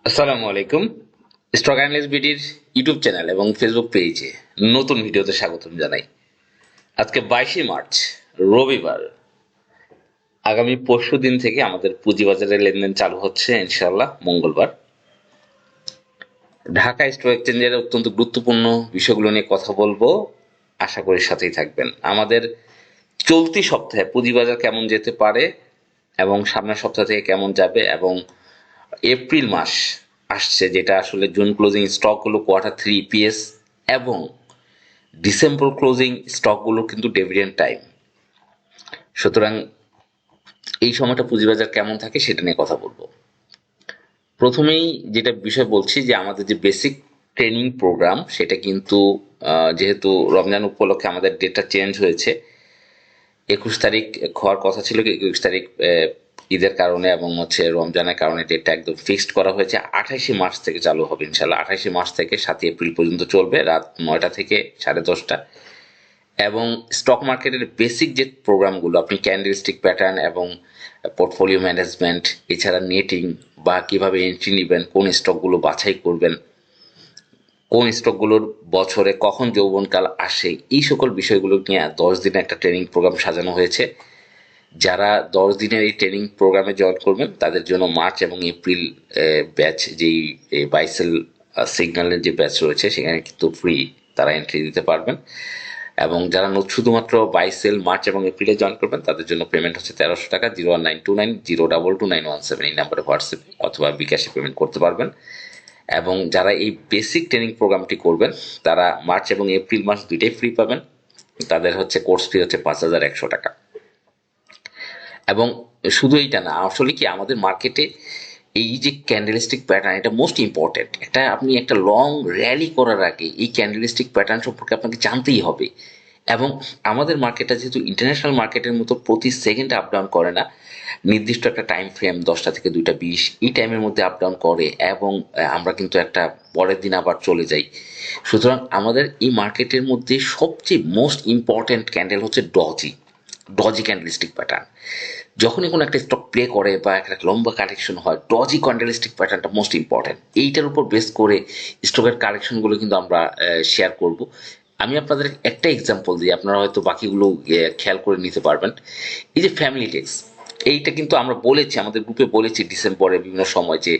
আসসালামু আলাইকুম। Stock analyst বিডির YouTube channel এবং ফেসবুক পেজে নতুন ভিডিওতে স্বাগতম জানাই। আজকে 22 মার্চ, রবিবার। আগামী পরশু দিন থেকে আমাদের পুঁজিবাজারের লেনদেন চালু হচ্ছে, ইনশাআল্লাহ মঙ্গলবার। ঢাকা স্টক এক্সচেঞ্জের অত্যন্ত গুরুত্বপূর্ণ বিষয়গুলো নিয়ে কথা বলবো, আশা করি সাথেই থাকবেন। আমাদের চলতি সপ্তাহে পুঁজিবাজার কেমন যেতে পারে এবং সামনের সপ্তাহ থেকে কেমন যাবে, এবং এপ্রিল মাস আসছে, যেটা আসলে জুন ক্লোজিং স্টকগুলো Q3 ইপিএস এবং ডিসেম্বর ক্লোজিং স্টকগুলো কিন্তু ডিভিডেন্ড টাইম। সুতরাং এই সময়টা পুঁজিবাজার কেমন থাকে সেটা নিয়ে কথা বলবো। প্রথমেই যেটা বিষয় বলছি যে আমাদের যে বেসিক ট্রেনিং প্রোগ্রাম, সেটা কিন্তু যেহেতু রমজান উপলক্ষে আমাদের ডেটটা চেঞ্জ হয়েছে। 21 তারিখ হওয়ার কথা ছিল, 21 তারিখ ঈদের কারণে এবং রমজানের কারণে ডেটটা একদম ফিক্সড করা হয়েছে। 28 মার্চ থেকে চালু হবে ইনশাল্লাহ। 28 মার্চ থেকে 7 এপ্রিল পর্যন্ত চলবে, রাত 9টা থেকে 10:30। এবং স্টক মার্কেটের বেসিক যে প্রোগ্রামগুলো, আপনি ক্যান্ডেলস্টিক প্যাটার্ন এবং পোর্টফোলিও ম্যানেজমেন্ট, এছাড়া নেটিং বা কিভাবে এন্ট্রি নেবেন, কোন স্টকগুলো বাছাই করবেন, কোন স্টকগুলোর বছরে কখন যৌবনকাল আসে, এই সকল বিষয়গুলো নিয়ে 10 দিনের একটা ট্রেনিং প্রোগ্রাম সাজানো হয়েছে। যারা 10 দিনের এই ট্রেনিং প্রোগ্রামে জয়েন করবেন তাদের জন্য মার্চ এবং এপ্রিল ব্যাচ, যেই বাইসেল সিগন্যালের যে ব্যাচ রয়েছে সেখানে কিন্তু ফ্রি, তারা এন্ট্রি দিতে পারবেন। এবং যারা শুধুমাত্র বাইসেল মার্চ এবং এপ্রিলে জয়েন করবেন তাদের জন্য পেমেন্ট হচ্ছে 1300 টাকা। 0192902229117 এই নাম্বারে হোয়াটসঅ্যাপে অথবা বিকাশে পেমেন্ট করতে পারবেন। এবং যারা এই বেসিক ট্রেনিং প্রোগ্রামটি করবেন তারা মার্চ এবং এপ্রিল মাস দুইটাই ফ্রি পাবেন। তাদের কোর্স ফি হচ্ছে 5100 টাকা। এবং শুধু এইটা না, আসলে কি আমাদের মার্কেটে এই যে ক্যান্ডেলস্টিক প্যাটার্ন, এটা মোস্ট ইম্পর্টেন্ট। এটা আপনি একটা লং র্যালি করার আগে এই ক্যান্ডেলস্টিক প্যাটার্ন সম্পর্কে আপনাকে জানতেই হবে। এবং আমাদের মার্কেটটা যেহেতু ইন্টারন্যাশনাল মার্কেটের মতো প্রতি সেকেন্ডে আপ ডাউন করে না, নির্দিষ্ট একটা টাইম ফ্রেম 10টা থেকে 2টা 20 এই টাইমের মধ্যে আপ ডাউন করে, এবং আমরা কিন্তু একটা পরের দিন আবার চলে যাই। সুতরাং আমাদের এই মার্কেটের মধ্যে সবচেয়ে মোস্ট ইম্পর্টেন্ট ক্যান্ডেল হচ্ছে ডজি ক্যান্ডেলস্টিক প্যাটার্ন। যখনই কোনো একটা স্টক প্লে করে বা একটা লম্বা কারেকশন হয়, ডজি ক্যান্ডেলস্টিক প্যাটার্নটা মোস্ট ইম্পর্টেন্ট। এইটার উপর বেস করে স্টকের কারেকশনগুলো কিন্তু আমরা শেয়ার করব। আমি আপনাদের একটা এক্সাম্পল দিই, আপনারা হয়তো বাকিগুলো খেয়াল করে নিতে পারবেন। এই যে ফ্যামিলি টেক্স, এইটা কিন্তু আমরা বলেছি, আমাদের গ্রুপে বলেছি ডিসেম্বরের বিভিন্ন সময়, যে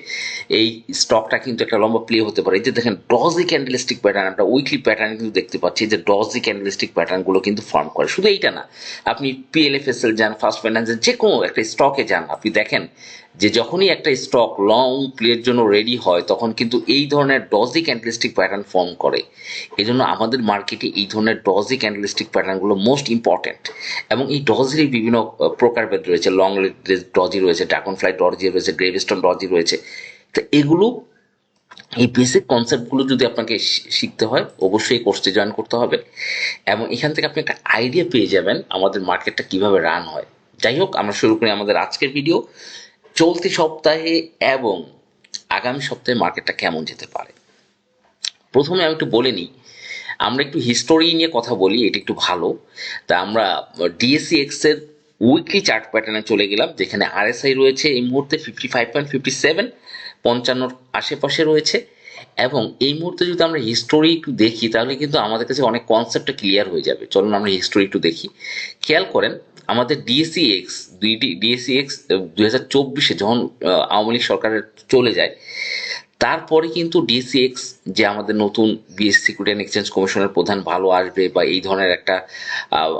এই স্টকটা কিন্তু একটা লম্বা প্লে হতে পারে। এই যে দেখেন ডজি ক্যান্ডেলস্টিক প্যাটার্ন, আমরা উইকলি প্যাটার্ন কিন্তু দেখতে পাচ্ছি যে ডজি ক্যান্ডেলস্টিক প্যাটার্নগুলো কিন্তু ফর্ম করে। শুধু এইটা না, আপনি পিএলএফএসএল যান, ফার্স্ট ফাইন্যান্সের যে কোনো একটা স্টকে যান, আপনি দেখেন যে যখনই একটা স্টক লং প্লের জন্য রেডি হয় তখন কিন্তু এই ধরনের ডজি ক্যান্ডেলস্টিক প্যাটার্ন ফর্ম করে। এই জন্য আমাদের মার্কেটে এই ধরনের ডজি ক্যান্ডেলস্টিক প্যাটার্নগুলো মোস্ট ইম্পর্টেন্ট। এবং এই ডজির বিভিন্ন প্রকারভেদ রয়েছে, লং ডজি রয়েছে, ড্রাগন ফ্লাই ডজি রয়েছে, গ্রেভস্টোন ডজি রয়েছে। তো এগুলো, এই বেসিক কনসেপ্টগুলো যদি আপনাকে শিখতে হয় অবশ্যই কোর্সে জয়েন করতে হবে, এবং এখান থেকে আপনি একটা আইডিয়া পেয়ে যাবেন আমাদের মার্কেটটা কিভাবে রান হয়। যাই হোক, আমরা শুরু করি আমাদের আজকের ভিডিও। চলতি সপ্তাহে এবং আগামী সপ্তাহে মার্কেটটা কেমন যেতে পারে, প্রথমে আমি একটু বলে নিই। আমরা একটু হিস্টোরি নিয়ে কথা বলি, এটা একটু ভালো। তা আমরা ডিএসসিএক্স এর উইকলি চার্ট প্যাটার্নে চলে গেলাম, যেখানে আরএসআই রয়েছে এই মুহূর্তে 55.57, 55 আশেপাশে রয়েছে। এবং এই মুহূর্তে যদি আমরা হিস্টোরি একটু দেখি তাহলে কিন্তু আমাদের কাছে অনেক কনসেপ্টটা ক্লিয়ার হয়ে যাবে। চলুন আমরা হিস্টোরি একটু দেখি। খেয়াল করেন, আমাদের ডিএসসিএক্স 2024-এ যখন আওয়ামী লীগ সরকারের চলে যায়, তারপরে কিন্তু ডিএসসিএক্স, যে আমাদের নতুন সিকিউরিটি অ্যান্ড এক্সচেঞ্জ কমিশনের প্রধান ভালো আসবে বা এই ধরনের একটা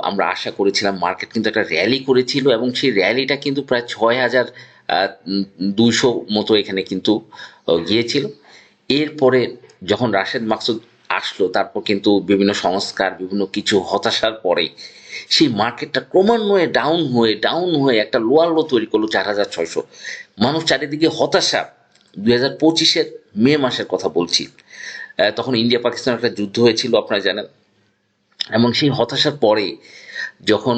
আমরা আশা করেছিলাম, মার্কেট কিন্তু একটা র্যালি করেছিল এবং সেই র্যালিটা কিন্তু প্রায় 6,200 মতো এখানে কিন্তু গিয়েছিল। এরপরে যখন রাশেদ মাকসুদ আসলো, তারপর কিন্তু বিভিন্ন সংস্কার, বিভিন্ন কিছু হতাশার পরে সেই মার্কেটটা ক্রমান্বয়ে ডাউন হয়ে একটা লোয়ার লো তৈরি করলো 4,600। মানুষ চারিদিকে হতাশা। 2025-এর মে মাসের কথা বলছি, তখন ইন্ডিয়া পাকিস্তান একটা যুদ্ধ হয়েছিল আপনারা জানেন। এবং সেই হতাশার পরে যখন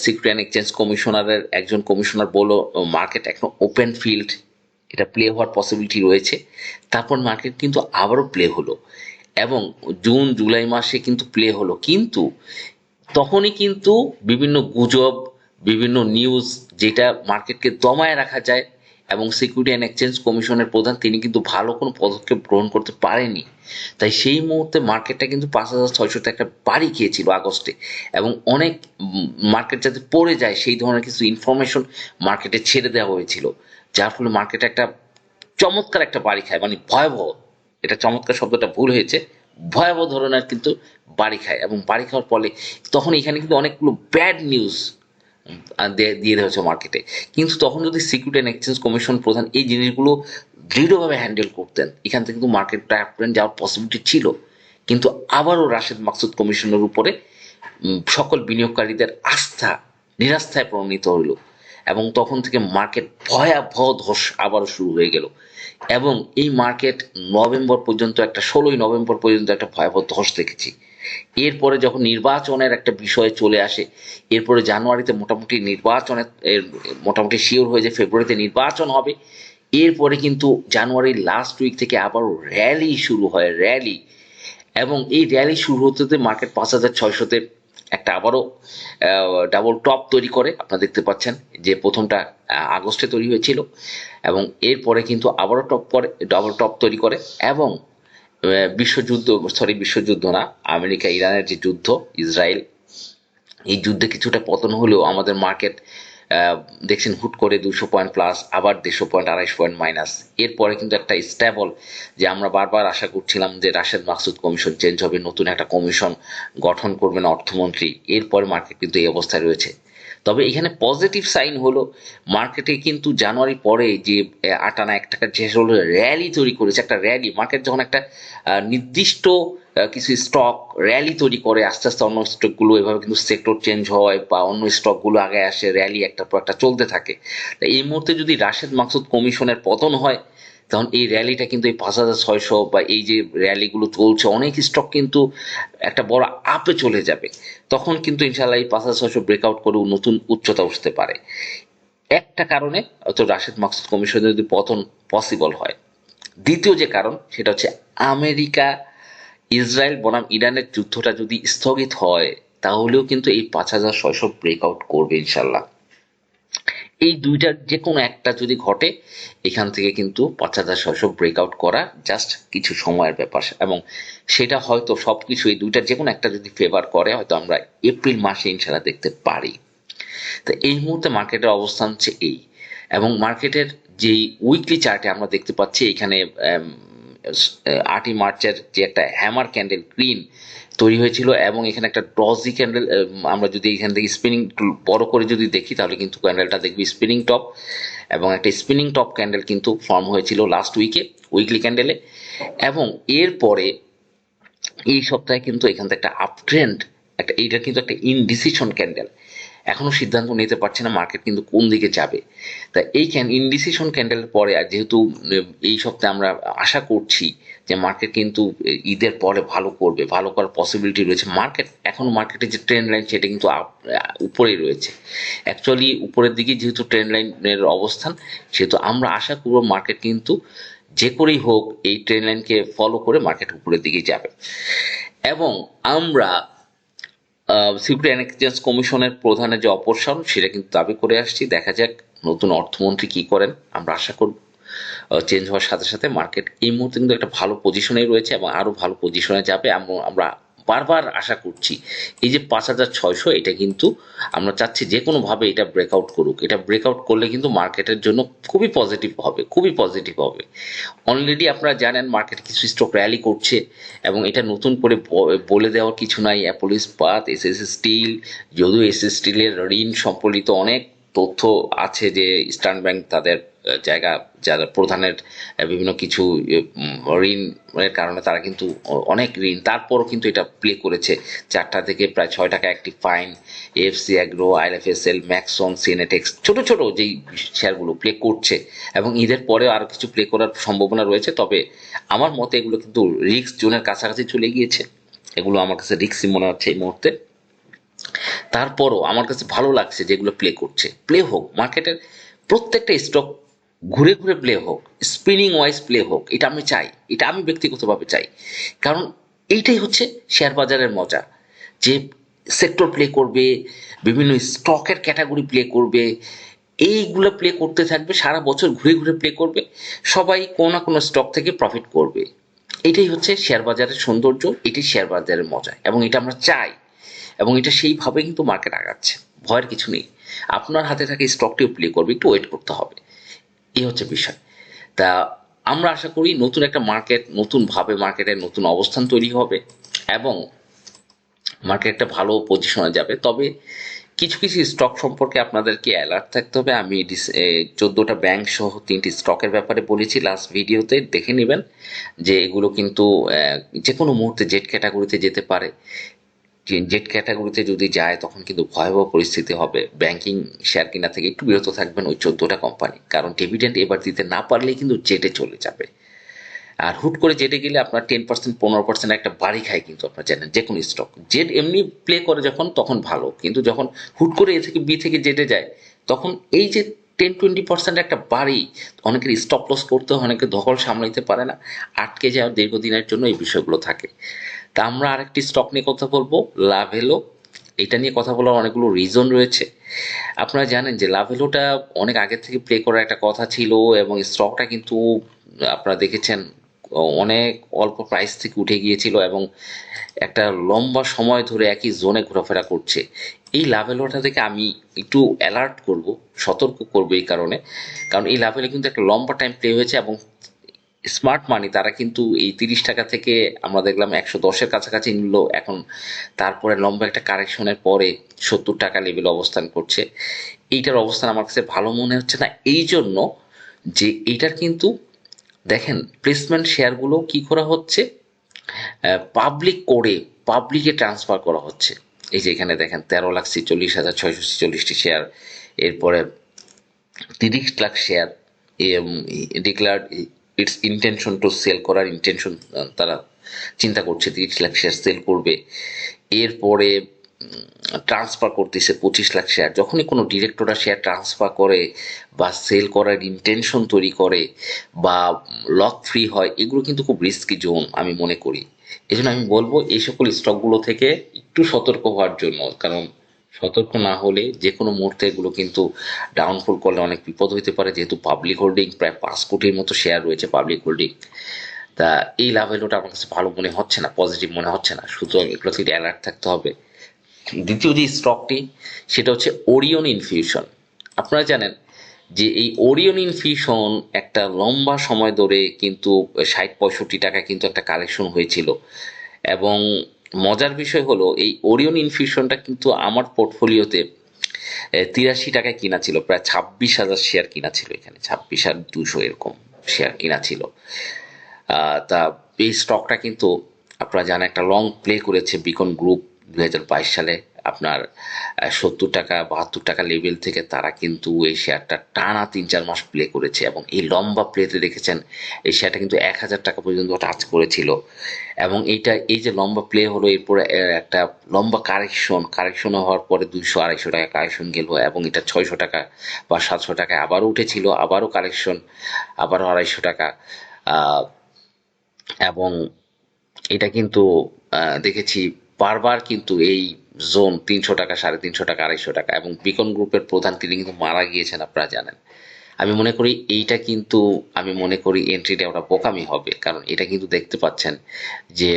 সিকিউরিটি অ্যান্ড এক্সচেঞ্জ কমিশনারের একজন কমিশনার বলল মার্কেট এখন ওপেন ফিল্ড, এটা প্লে হওয়ার পসিবিলিটি রয়েছে, তারপর মার্কেট কিন্তু আবারও প্লে হলো। এবং জুন জুলাই মাসে কিন্তু প্লে হলো, কিন্তু তখনই কিন্তু বিভিন্ন গুজব, বিভিন্ন নিউজ, যেটা মার্কেটকে দমায় রাখা যায় এবং সিকিউরিটি অ্যান্ড এক্সচেঞ্জ কমিশনের প্রধান তিনি কিন্তু ভালো কোনো পদক্ষেপ গ্রহণ করতে পারেনি। তাই সেই মুহূর্তে মার্কেটটা কিন্তু 5,600-তে একটা বাড়ি খেয়েছিল আগস্টে, এবং অনেক মার্কেট যাতে পড়ে যায় সেই ধরনের কিছু ইনফরমেশন মার্কেটে ছেড়ে দেওয়া হয়েছিল, যার ফলে মার্কেটে একটা চমৎকার একটা বাড়ি খায়, মানে ভয়াবহ, এটা চমৎকার শব্দটা ভুল হয়েছে, ভয়াবহ ধরনের কিন্তু বাড়ি খায়। এবং বাড়ি খাওয়ার ফলে তখন এখানে কিন্তু অনেকগুলো ব্যাড নিউজ দিয়ে দেওয়া হয়েছে মার্কেটে। কিন্তু তখন যদি সিকিউরিটি অ্যান্ড এক্সচেঞ্জ কমিশন প্রধান এই জিনিসগুলো দৃঢ়ভাবে হ্যান্ডেল করতেন, এখান থেকে কিন্তু মার্কেটটা আপট্রেন্ড যাওয়ার পসিবিলিটি ছিল। কিন্তু আবারও রাশেদ মাকসুদ কমিশনের উপরে সকল বিনিয়োগকারীদের আস্থা নিরাস্থায় পরিণত হলো, এবং তখন থেকে মার্কেট ভয়াবহ ধস আবারও শুরু হয়ে গেল। এবং এই মার্কেট নভেম্বর পর্যন্ত, একটা 16ই নভেম্বর পর্যন্ত একটা ভয়াবহ ধস দেখেছি। এরপরে যখন নির্বাচনের একটা বিষয়ে চলে আসে, এরপরে জানুয়ারিতে মোটামুটি নির্বাচনের মোটামুটি শিওর হয়ে যায় ফেব্রুয়ারিতে নির্বাচন হবে। এরপরে কিন্তু জানুয়ারির লাস্ট উইক থেকে আবার র্যালি শুরু হয়, র্যালি। এবং এই র্যালি শুরু হতে মার্কেট 5,600-তে একটা আবারও ডাবল টপ তৈরি করে। আপনারা দেখতে পাচ্ছেন যে প্রথমটা আগস্টে তৈরি হয়েছিল, এবং এরপরে কিন্তু আবারও ডাবল টপ তৈরি করে। এবং বিশ্বযুদ্ধ না, আমেরিকা ইরানের যে যুদ্ধ, ইসরায়েল, এই যুদ্ধে কিছুটা পতন হলেও আমাদের মার্কেট দেখছেন হুট করে 200 পয়েন্ট প্লাস, আবার 150 পয়েন্ট, 250 পয়েন্ট মাইনাস। এরপরে কিন্তু একটা স্টেবল, যে আমরা বারবার আশা করছিলাম যে রাশেদ মাকসুদ কমিশন চেঞ্জ হবে, নতুন একটা কমিশন গঠন করবেন অর্থমন্ত্রী, এরপরে মার্কেট কিন্তু এই অবস্থায় রয়েছে। তবে এখানে পজিটিভ সাইন হলো মার্কেটে কিন্তু জানুয়ারি পরে যে 8 আনা 1 টাকার যে র্যালি তৈরি করেছে, একটা র্যালি, মার্কেট যখন একটা নির্দিষ্ট কিছু স্টক র্যালি তৈরি করে, আস্তে আস্তে অন্য স্টকগুলো এভাবে কিন্তু সেক্টর চেঞ্জ হয় বা অন্য স্টকগুলো আগে আসে, র্যালি একটার পর একটা চলতে থাকে। তো এই মুহূর্তে যদি রাশেদ মাকসুদ কমিশনের পতন হয়, তখন এই র্যালিটা কিন্তু এই 5,600 বা এই যে র্যালিগুলো চলছে, অনেক স্টক কিন্তু একটা বড় আপে চলে যাবে। তখন কিন্তু ইনশাল্লাহ এই 5,600 ব্রেকআউট করেও নতুন উচ্চতা উঠতে পারে। একটা কারণে তো রাশেদ মাকসুদ কমিশনের যদি পতন পসিবল হয়। দ্বিতীয় যে কারণ সেটা হচ্ছে আমেরিকা ইসরায়েল বনাম ইরানের যুদ্ধটা যদি স্থগিত হয়, তাহলেও কিন্তু এই 5,600 ব্রেকআউট করবে ইনশাল্লাহ। এই দুইটার যে কোনো একটা যদি ঘটে, এখান থেকে কিন্তু 5,600 ব্রেকআউট করা জাস্ট কিছু সময়ের ব্যাপার। এবং সেটা হয়তো সবকিছু এই দুইটার যে কোনো একটা যদি ফেভার করে, হয়তো আমরা এপ্রিল মাসে ইনশাল্লাহ দেখতে পারি। তো এই মুহূর্তে মার্কেটের অবস্থান হচ্ছে এই। এবং মার্কেটের যেই উইকলি চার্টে আমরা দেখতে পাচ্ছি এখানে 8ই মার্চের যে একটা হ্যামার ক্যান্ডেল গ্রিন তৈরি হয়েছিল, এবং এখানে একটা ডজি ক্যান্ডেল, আমরা যদি এখান থেকে স্পিনিং বড় করে যদি দেখি, তাহলে কিন্তু ক্যান্ডেলটা দেখবি স্পিনিং টপ, এবং একটা স্পিনিং টপ ক্যান্ডেল কিন্তু ফর্ম হয়েছিল লাস্ট উইকে উইকলি ক্যান্ডেলে। এবং এরপরে এই সপ্তাহে কিন্তু এখান থেকে একটা আপ ট্রেন্ড, একটা এইটা কিন্তু একটা ইনডিসিশন ক্যান্ডেল, এখনো সিদ্ধান্ত নিতে পারছে না মার্কেট কিন্তু কোন দিকে যাবে। তা এই ইনডিসিশন ক্যান্ডেলের পরে, আর যেহেতু এই সপ্তাহে আমরা আশা করছি যে মার্কেট কিন্তু ঈদের পরে ভালো করবে, ভালো করার পসিবিলিটি রয়েছে। মার্কেট এখনো, মার্কেটের যে ট্রেন্ড লাইন সেটা কিন্তু উপরেই রয়েছে, অ্যাকচুয়ালি উপরের দিকে যেহেতু ট্রেন্ড লাইনের অবস্থান, সেহেতু আমরা আশা করব মার্কেট কিন্তু যে করেই হোক এই ট্রেন্ড লাইনকে ফলো করে মার্কেট উপরের দিকে যাবে। এবং আমরা সিকিউরিটি অ্যান্ড এক্সচেঞ্জ কমিশনের প্রধানের যে অপসারণ সেটা কিন্তু দাবি করে আসছি। দেখা যাক নতুন অর্থমন্ত্রী কি করেন, আমরা আশা করব চেঞ্জ হওয়ার সাথে সাথে মার্কেট এই মুহূর্তে কিন্তু একটা ভালো পজিশনে রয়েছে এবং আরো ভালো পজিশনে যাবে। আমরা বারবার আশা করছি এই যে 5,600, এটা কিন্তু আমরা চাচ্ছি যে কোনোভাবে এটা ব্রেকআউট করুক। এটা ব্রেকআউট করলে কিন্তু মার্কেটের জন্য খুবই পজিটিভ হবে, খুবই পজিটিভ হবে। অলরেডি আপনারা জানেন মার্কেট কিছু স্টক র্যালি করছে, এবং এটা নতুন করে বলে দেওয়ার কিছু নাই। অ্যাপল ইস্পাত, এসএস স্টিল, যদিও এসএস স্টিলের ঋণ সম্বলিত অনেক তথ্য আছে যে ইস্টার্ন ব্যাংক তাদের জায়গা, যারা প্রধানের বিভিন্ন কিছু ঋণের কারণে তারা কিন্তু অনেক ঋণ, তারপরও কিন্তু এটা প্লে করেছে 4টা থেকে প্রায় 6 টাকা একটি ফাইন। এএফসি অ্যাগ্রো, আইএলএফএসএল, ম্যাক্সন, সিনেটেক্স, ছোট ছোট যেই শেয়ারগুলো প্লে করছে, এবং ঈদের পরে আরো কিছু প্লে করার সম্ভাবনা রয়েছে। তবে আমার মতে এগুলো কিন্তু রিস্ক জোনের কাছাকাছি চলে গিয়েছে, এগুলো আমার কাছে রিস্কই মনে হচ্ছে এই মুহূর্তে। তারপরও আমার কাছে ভালো লাগছে যেগুলো প্লে করছে, প্লে হোক, মার্কেটের প্রত্যেকটা স্টক ঘুরে ঘুরে প্লে হোক, স্পিনিং ওয়াইজ প্লে হোক, এটা আমি চাই, এটা আমি ব্যক্তিগতভাবে চাই। কারণ এইটাই হচ্ছে শেয়ার বাজারের মজা, যে সেক্টর প্লে করবে, বিভিন্ন স্টকের ক্যাটাগরি প্লে করবে, এইগুলো প্লে করতে থাকবে, সারা বছর ঘুরে ঘুরে প্লে করবে, সবাই কোনো না কোনো স্টক থেকে প্রফিট করবে। এটাই হচ্ছে শেয়ার বাজারের সৌন্দর্য, এটাই শেয়ার বাজারের মজা, এবং এটা আমরা চাই, এবং এটা সেইভাবে কিন্তু মার্কেট আগাচ্ছে। ভয়ের কিছু নেই, আপনার হাতে থাকে স্টকটিও প্লে করবে, একটু ওয়েট করতে হবে, এই হচ্ছে বিষয়। তা আমরা আশা করি নতুন একটা মার্কেট, নতুনভাবে মার্কেটের নতুন অবস্থান তৈরি হবে এবং মার্কেট একটা ভালো পজিশনে যাবে। তবে কিছু কিছু স্টক সম্পর্কে আপনাদেরকে অ্যালার্ট থাকতে হবে। আমি 14টা ব্যাংক সহ 3টি স্টকের ব্যাপারে বলেছি লাস্ট ভিডিওতে, দেখে নেবেন যে এগুলো কিন্তু যে কোনো মুহূর্তে জেড ক্যাটাগরিতে যেতে পারে। জেড ক্যাটাগরিতে যদি যায় তখন কিন্তু ভয়াবহ পরিস্থিতি হবে। ব্যাংকিং শেয়ার কিনা থেকে একটু বিরত থাকবেন ওই 14টা কোম্পানি, কারণ ডিভিডেন্ড এবার দিতে না পারলেই কিন্তু জেটে চলে যাবে। আর হুট করে জেটে গেলে আপনার 10% 15% একটা বাড়ি খায়, কিন্তু আপনার জানেন যে কোনো স্টক জেড এমনি প্লে করে যখন, তখন ভালো, কিন্তু যখন হুট করে এ থেকে বি থেকে জেটে যায় তখন এই যে 10-20% একটা বাড়ি, অনেকের স্টপ লস করতে হয়, অনেকে ধকল সামলাইতে পারে না, আটকে যায় দীর্ঘদিনের জন্য, এই বিষয়গুলো থাকে। তা আমরা আরেকটি স্টক নিয়ে কথা বলবো, লাভেলো। এটা নিয়ে কথা বলার অনেকগুলো রিজন রয়েছে। আপনারা জানেন যে লাভেলোটা অনেক আগের থেকে প্লে করার একটা কথা ছিল, এবং স্টকটা কিন্তু আপনারা দেখেছেন অনেক অল্প প্রাইস থেকে উঠে গিয়েছিল এবং একটা লম্বা সময় ধরে একই জোনে ঘোরাফেরা করছে। এই লাভেলোটা থেকে আমি একটু অ্যালার্ট করব, সতর্ক করব এই কারণে, কারণ এই লাভেলে কিন্তু একটা লম্বা টাইম প্লে হয়েছে, এবং স্মার্ট মানি তারা কিন্তু এই 30 টাকা থেকে আমরা দেখলাম 110-এর কাছাকাছি নিল এখন, তারপরে লম্বা একটা কারেকশনের পরে 70 টাকা লেভেল অবস্থান করছে। এইটার অবস্থান আমার কাছে ভালো মনে হচ্ছে না, এই জন্য যে এইটার কিন্তু দেখেন প্লেসমেন্ট শেয়ারগুলো কি করা হচ্ছে, পাবলিক করে পাবলিকে ট্রান্সফার করা হচ্ছে। এই যে এখানে দেখেন 13,46,646টি শেয়ার, এরপরে 30 lakh share declared its intention to sell করার ইন্টেনশন, তারা চিন্তা করছে 30 লাখ শেয়ার সেল করবে। এরপরে ট্রান্সফার করতেছে 25 লাখ শেয়ার। যখনই কোনো ডিরেক্টররা শেয়ার ট্রান্সফার করে বা সেল করার ইন্টেনশন তৈরি করে বা লক ফ্রি হয়, এগুলো কিন্তু খুব রিস্কি জোন আমি মনে করি। এই জন্য আমি বলবো এই সকল স্টকগুলো থেকে একটু সতর্ক হওয়ার জন্য, কারণ সতর্ক না হলে যে কোনো মুহূর্তে এগুলো কিন্তু ডাউনফল করলে অনেক বিপদ হইতে পারে, যেহেতু পাবলিক হোল্ডিং প্রায় 5 কোটির মতো শেয়ার রয়েছে পাবলিক হোল্ডিং। তা এই লাভেলোটা আমার কাছে ভালো মনে হচ্ছে না, পজিটিভ মনে হচ্ছে না, সুতরাং এগুলো থেকে অ্যালার্ট থাকতে হবে। দ্বিতীয় যে স্টকটি সেটা হচ্ছে ওরিয়ন ইনফিউশন। আপনারা জানেন যে এই ওরিয়ন ইনফিউশন একটা লম্বা সময় ধরে কিন্তু 60-65 টাকা কিন্তু একটা কালেকশন হয়েছিল, এবং মজার বিষয় হলো এই ওরিয়ন ইনফিউশনটা কিন্তু আমার পোর্টফোলিওতে 83 টাকায় কিনা ছিল, প্রায় 26,000 শেয়ার কিনা ছিল, এখানে 26,200 এরকম শেয়ার কিনা ছিল। তা এই স্টকটা কিন্তু আপনারা জানেন একটা লং প্লে করেছে বিকন গ্রুপ 2022 সালে, আপনার 70 টাকা 72 টাকা লেভেল থেকে তারা কিন্তু এই শেয়ারটা টানা 3-4 মাস প্লে করেছে, এবং এই লম্বা প্লেতে দেখেছেন এই শেয়ারটা কিন্তু 1,000 টাকা পর্যন্ত টাচ করেছিল। এবং এই যে লম্বা প্লে হলো, এরপরে একটা লম্বা কারেকশন হওয়ার পরে 200-250 টাকা কারেকশন গেল, এবং এটা 600 টাকা বা 700 টাকায় আবারও উঠেছিল, আবারও কারেকশন, আবারও 250 টাকা। এবং এটা কিন্তু দেখেছি বারবার কিন্তু এই জোন 300 টাকা, 350 টাকা, 250 টাকা, এবং বিকন গ্রুপের প্রধান তিনি কিন্তু মারা গিয়েছেন আপনারা জানেন। আমি মনে করি এইটা কিন্তু আমি মনে করি এন্ট্রিটা ওটা বোকামি হবে, কারণ এটা কিন্তু দেখতে পাচ্ছেন যে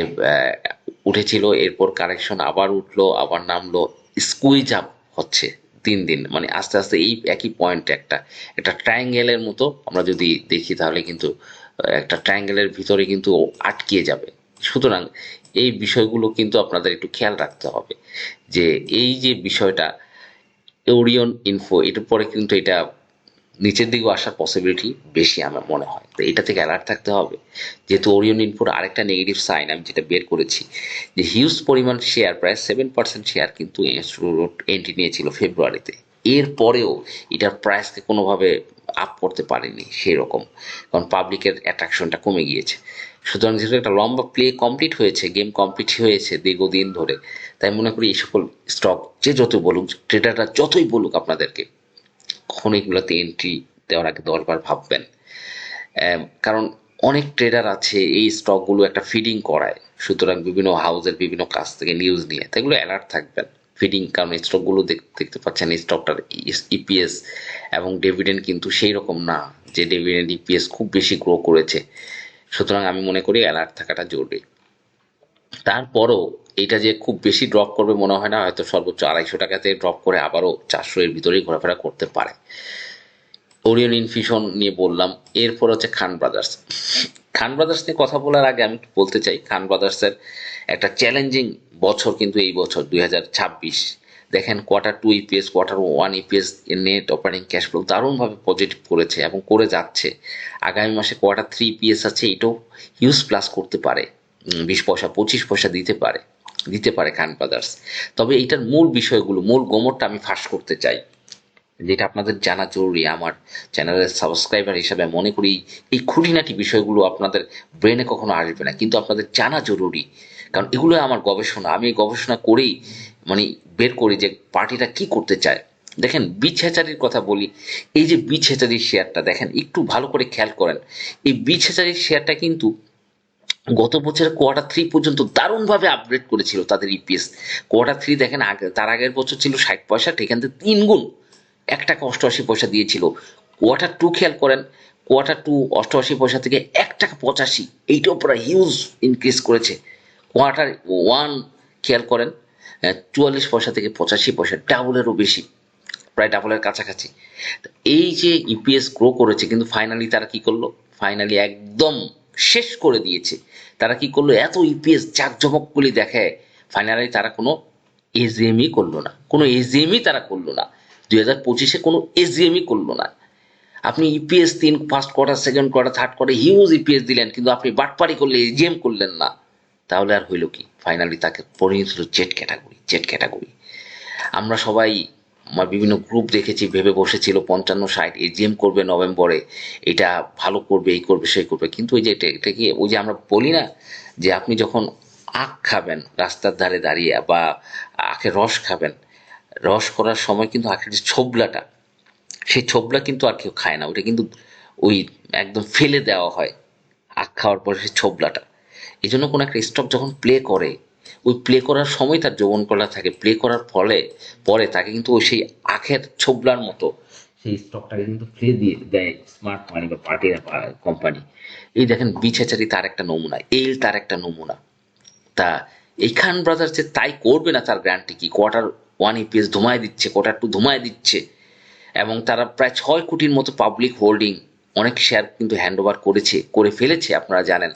উঠেছিল, এরপর কারেকশন, আবার উঠলো, আবার নামলো, স্কুইজ আপ হচ্ছে 3 দিন, মানে আস্তে আস্তে এই একই পয়েন্ট একটা একটা ট্রায়াঙ্গেলের মতো আমরা যদি দেখি, তাহলে কিন্তু একটা ট্রায়াঙ্গেলের ভিতরে কিন্তু আটকিয়ে যাবে। সুতরাং এই বিষয়গুলো কিন্তু আপনাদের একটু খেয়াল রাখতে হবে, যে এই যে বিষয়টা ওরিয়ন ইনফো, এটার পরে কিন্তু এটা নিচের দিকেও আসার পসিবিলিটি বেশি আমার মনে হয়। তো এটা থেকে অ্যালার্ট থাকতে হবে, যেহেতু ওরিয়ন ইনফোর আরেকটা নেগেটিভ সাইন আমি যেটা বের করেছি, যে হিউজ পরিমাণ শেয়ার, প্রায় 7% শেয়ার কিন্তু এন্ট্রি নিয়েছিল ফেব্রুয়ারিতে, এরপরেও এটার প্রাইসকে কোনোভাবে আপ করতে পারেনি সেই রকম, কারণ পাবলিকের অ্যাট্রাকশনটা কমে গিয়েছে। সুতরাং যেহেতু একটা লম্বা প্লে কমপ্লিট হয়েছে, গেম কমপ্লিট হয়েছে দীর্ঘদিন ধরে, তাই মনে করি এই সকল স্টক যে যতই বলুক, ট্রেডাররা যতই বলুক আপনাদেরকে, কখন এগুলোতে এন্ট্রি দেওয়ার আগে 10 বার ভাববেন। কারণ অনেক ট্রেডার আছে এই স্টকগুলো একটা ফিডিং করায়, সুতরাং বিভিন্ন হাউসের বিভিন্ন কাছ থেকে নিউজ নিয়ে, তাই এগুলো অ্যালার্ট থাকবেন। ফিডিং, কারণ স্টকগুলো দেখতে পাচ্ছেন স্টকটার ইপিএস এবং ডিভিডেন্ড কিন্তু সেই রকম না যে ডিভিডেন্ড ইপিএস খুব বেশি গ্রো করেছে। সুতরাং আমি মনে করি অ্যালার্ট থাকাটা জরুরি। তারপরও এটা যে খুব বেশি ড্রপ করবে মনে হয় না, হয়তো সর্বোচ্চ 250 টাকাতে ড্রপ করে আবারও 400 এর ভিতরেই ঘোরাফেরা করতে পারে। ওরিয়ন ইনফিউশন নিয়ে বললাম। এরপর হচ্ছে খান ব্রাদার্স। খান ব্রাদার্স নিয়ে কথা বলার আগে আমি বলতে চাই, খান ব্রাদার্সের একটা চ্যালেঞ্জিং বছর কিন্তু এই বছর 2026। দেখেন Q2 EPS, Q1 EPS, net operating cash flow দারুণভাবে পজিটিভ করেছে এবং করে যাচ্ছে। আগামী মাসে Q3 ইপিএস আছে, এটাও হিউজ প্লাস করতে পারে, 20 পয়সা 25 পয়সা দিতে পারে খান ব্রাদার্স। তবে এইটার মূল বিষয়গুলো, মূল গোমরটা আমি ফাঁস করতে চাই, যেটা আপনাদের জানা জরুরি। আমার চ্যানেলের সাবস্ক্রাইবার হিসাবে মনে করি এই খুঁটিনাটি বিষয়গুলো আপনাদের ব্রেনে কখনো আসবে না, কিন্তু আপনাদের জানা জরুরি, কারণ এগুলো আমার গবেষণা। আমি এই গবেষণা করেই মানে বের করি যে পার্টিটা কি করতে চায়। দেখেন বীজ হ্যাচারির কথা বলি। এই যে বীজ হ্যাচারির শেয়ারটা দেখেন, একটু ভালো করে খেয়াল করেন। এই বীজ হ্যাচারির শেয়ারটা কিন্তু গত বছরের Q3 পর্যন্ত দারুণভাবে আপগ্রেড করেছিল তাদের ইপিএস। Q3 দেখেন, আগে তার আগের বছর ছিল 60 পয়সা, এখান থেকে 3 গুণ, 1 টাকা 88 পয়সা দিয়েছিল। Q2 খেয়াল করেন, Q2 88 পয়সা থেকে 1 টাকা 85, এইটাও প্রায় হিউজ ইনক্রিজ করেছে। Q1 খেয়াল করেন, 44 পয়সা থেকে 85 পয়সা, ডাবলেরও বেশি, প্রায় ডাবলের কাছাকাছি। এই যে ইপিএস গ্রো করেছে, কিন্তু ফাইনালি তারা কি করলো, ফাইনালি একদম শেষ করে দিয়েছে। তারা কি করলো, এত ইপিএস জাঁকজমকগুলি দেখে ফাইনালি তারা কোনো এজিএমই করলো না, তারা করলো না। 2025-এ কোনো এজিএমই করলো না। আপনি EPS 3 first quarter, second quarter, third quarter huge EPS দিলেন, কিন্তু আপনি বাটপারি করলে এজিএম করলেন না। তাহলে আর হইল কি, ফাইনালি তাকে পরিণত হলো জেড ক্যাটাগরি। আমরা সবাই, আমার বিভিন্ন গ্রুপ দেখেছি, ভেবে বসেছিল 55-60 এজিএম করবে নভেম্বরে, এটা ভালো করবে, এই করবে সেই করবে। কিন্তু ওই যে এটা কি, ওই যে আমরা বলি না যে আপনি যখন আখ খাবেন রাস্তার ধারে দাঁড়িয়ে, বা আখের রস খাবেন, রস করার সময় কিন্তু আখের যে ছোবলাটা, সেই ছোবলা কিন্তু আর কেউ খায় না, ওটা কিন্তু ওই একদম ফেলে দেওয়া হয় আখ খাওয়ার পরে সেই ছোবলাটা। এই জন্য কোনো একটা স্টক যখন প্লে করে, ওই প্লে করার সময় তার যৌবন কলা থাকে, প্লে করার ফলে পরে তাকে কিন্তু ওই সেই আখের ছোবলার মতো সেই স্টকটাকে কিন্তু ফ্লে দিয়ে দেয় স্মার্ট মানি বা পার্টি কোম্পানি। এই দেখেন বিছাচারি তার একটা নমুনা, এল তার একটা নমুনা। তা এই খান ব্রাদার্স যে তাই করবে না তার গ্যারান্টি কি? Q1 ইপিএস ধুমায় দিচ্ছে, Q2 ধুমায় দিচ্ছে, এবং তারা প্রায় 6 কোটির মতো পাবলিক হোল্ডিং, অনেক শেয়ার কিন্তু হ্যান্ড ওভার করে ফেলেছে, আপনারা জানেন।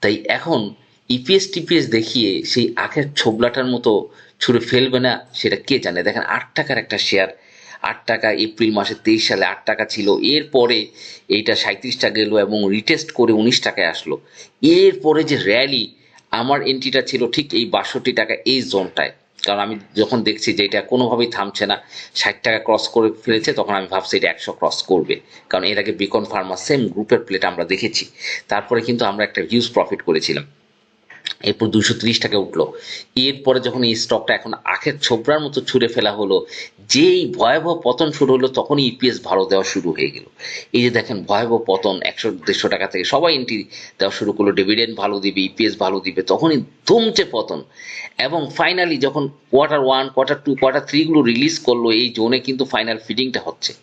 তাই এখন ইপিএস টিপিএস দেখিয়ে সেই আখের ছোবলাটার মতো ছুঁড়ে ফেলবে না সেটা কে জানে। দেখেন 8 টাকার একটা শেয়ার, 8 টাকা এপ্রিল মাসে 23 সালে 8 টাকা ছিল, এরপরে এইটা 37 টাকা গেল এবং রিটেস্ট করে 19 টাকায় আসলো। এরপরে যে র্যালি, আমার এন্ট্রিটা ছিল ঠিক এই 62 টাকা এই জোনটায়, কারণ আমি যখন দেখছি যে এটা কোনোভাবেই থামছে না, 60 টাকা ক্রস করে ফেলেছে, তখন আমি ভাবছি এটা 100 ক্রস করবে, কারণ এর আগে বিকন ফার্মা সেম গ্রুপের প্লেট আমরা দেখেছি। তারপরে কিন্তু আমরা একটা হিউজ প্রফিট করেছিলাম। এরপর 230 টাকা উঠলো। এরপরে যখন এই স্টকটা এখন আখের ছোবরার মতো ছুঁড়ে ফেলা হলো, যেই ভয়াবহ পতন শুরু হলো, তখনই ইপিএস ভালো দেওয়া শুরু হয়ে গেল। এই যে দেখেন ভয়াবহ পতন, 100-150 টাকা থেকে সবাই এন্ট্রি দেওয়া শুরু করলো, ডিভিডেন্ড ভালো দিবে, ইপিএস ভালো দিবে, তখনই ধুমচে পতন। এবং ফাইনালি যখন Q1, Q2, Q3 গুলো রিলিজ করলো, এই জোনে কিন্তু ফাইনাল ফিডিংটা হচ্ছে।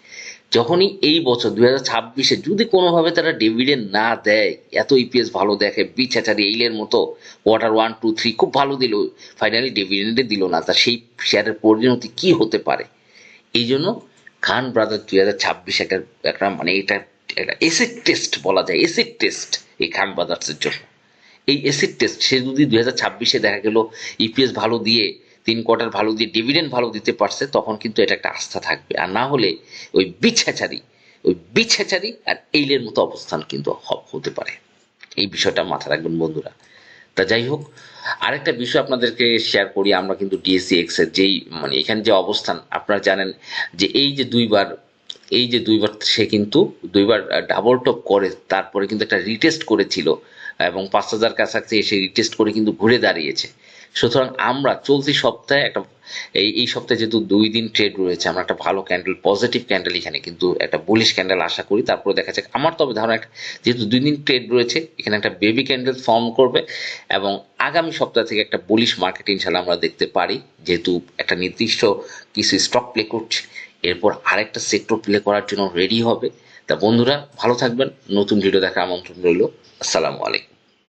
যখনই এই বছর 2026-এ যদি কোনোভাবে তারা ডিভিডেন্ড না দেয়, এত ইপিএস ভালো দেখে, বিছাচারি এইলের মতো Q1, 2, 3 খুব ভালো দিল, ফাইনালি ডিভিডেন্ডে দিল না, তা সেই শেয়ারের পরিণতি কি হতে পারে? এই জন্য খান ব্রাদার 2026 একটা মানে এটা একটা এসিড টেস্ট বলা যায়, এসিড টেস্ট এই খান ব্রাদার্সের জন্য। এই এসিড টেস্ট, সে যদি 2026-এ দেখা গেল ইপিএস ভালো দিয়ে, 3 কোয়ার্টার ভালো দিয়ে, ডিভিডেন্ড ভালো দিতে পারছে, তখন কিন্তু এটা একটা আস্থা থাকবে। আর না হলে ওই বিছাচারি আর এইলের মতো অবস্থান কিন্তু হতে পারে। এই বিষয়টা মাথা রাখবেন বন্ধুরা। তা যাই হোক, আরেকটা বিষয় আপনাদেরকে শেয়ার করি। আমরা কিন্তু ডিএসসিএক্স এর যেই মানে এখানে যে অবস্থান, আপনারা জানেন যে এই যে দুইবার সে কিন্তু দুইবার ডাবল টপ করে, তারপরে কিন্তু একটা রিটেস্ট করেছিল এবং 5,000 কাছাকাছি এসে রিটেস্ট করে কিন্তু ঘুরে দাঁড়িয়েছে। সুতরাং আমরা চলতি সপ্তাহে একটা এই সপ্তাহে যেহেতু 2 দিন ট্রেড রয়েছে, আমরা একটা ভালো ক্যান্ডেল, পজিটিভ ক্যান্ডেল, এখানে কিন্তু একটা বুলিশ ক্যান্ডেল আশা করি। তারপরে দেখা যাক, আমার তবে ধারণা যেহেতু 2 দিন ট্রেড রয়েছে, এখানে একটা বেবি ক্যান্ডেল ফর্ম করবে এবং আগামী সপ্তাহ থেকে একটা বুলিশ মার্কেট ইনশাল্লাহ আমরা দেখতে পারি, যেহেতু একটা নির্দিষ্ট কিছু স্টক প্লে করছে, এরপর আরেকটা সেক্টর প্লে করার জন্য রেডি হবে। তা বন্ধুরা ভালো থাকবেন, নতুন ভিডিও দেখার আমন্ত্রণ রইল। আসসালামু আলাইকুম।